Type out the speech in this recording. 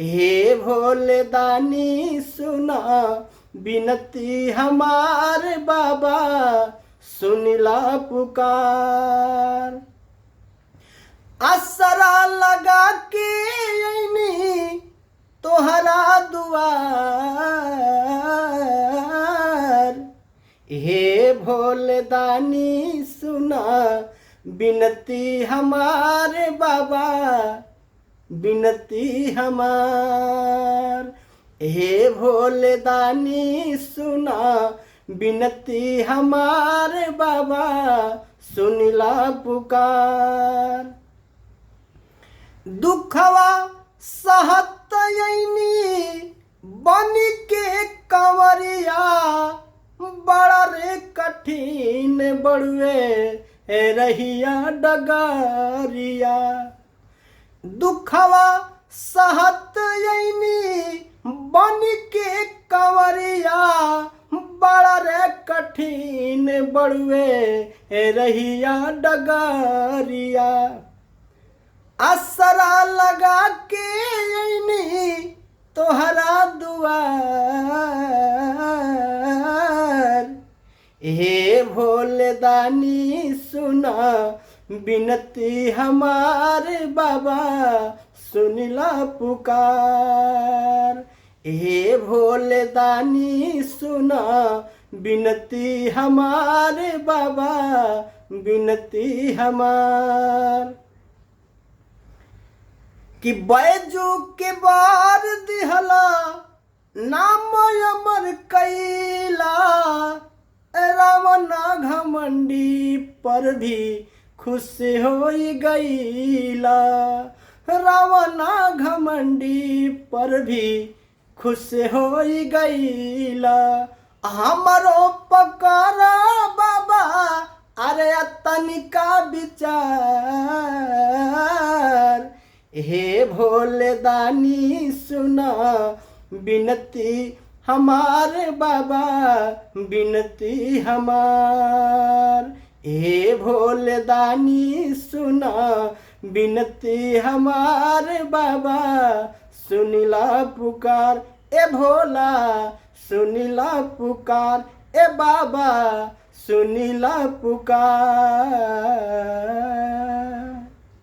हे भोले दानी सुना बिनती हमारे बाबा, सुनिला पुकार। असरा लगा के अइनी तोहरा दुआर। हे भोले दानी सुना बिनती हमारे बाबा, बिनती हमार। हे भोले दानी सुना बिनती हमारे बाबा, सुनिला पुकार। दुखवा सहत अइनी बन के कंवरिया, बड़ा रे कठिन बड़ुए रहिया डगरिया। दुखवा सहत अइनी बन के कंवरिया, बड़ा रे कठिन बड़ुए रहिया डगरिया। असरा लगा के अइनी तोहरा दुआर। हे भोले दानी सुना बिनती हमारे बाबा, सुनिला पुकार। हे भोले दानी सुना बिनती हमारे बाबा, बिनती हमार। कि बैजू के बार दिहला नाम अमर कैला, रावना घमंडी पर भी खुश हो गईला। रावना घमंडी पर भी खुश हो गईला। हमरो पकड़ा बाबा, अरे तनिका विचार। हे भोले दानी सुना बिनती हमारे बाबा, बिनती हमार। हे भोले दानी सुना बिनती हमारे बाबा, सुनिला पुकार। ए भोला सुनिला पुकार, ए बाबा सुनिला पुकार।